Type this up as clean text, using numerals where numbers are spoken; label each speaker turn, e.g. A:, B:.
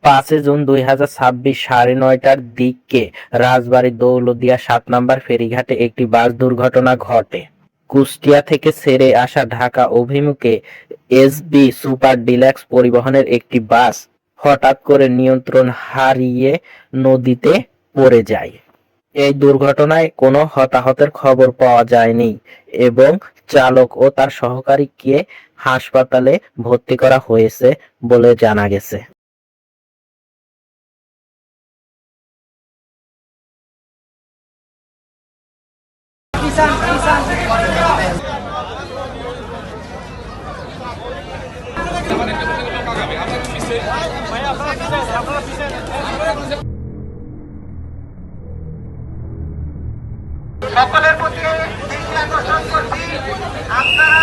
A: 5 June 2026 9:30টার দিকে রাজবাড়ী দৌলতদিয়া 7 নম্বর ফেরিঘাটে একটি বাস দুর্ঘটনা ঘটে। কুষ্টিয়া থেকে ছেড়ে আসা ঢাকা অভিমুখে এসবি সুপার ডিলাক্স পরিবহনের একটি বাস হঠাৎ করে নিয়ন্ত্রণ হারিয়ে নদীতে পড়ে যায়। এই দুর্ঘটনায় কোনো হতাহতের খবর পাওয়া যায়নি এবং চালক ও তার সহকারীকে হাসপাতালে ভর্তি করা হয়েছে বলে জানা গেছে।
B: সকলের প্রতি দৃষ্টি আকর্ষণ করছি, আপনারা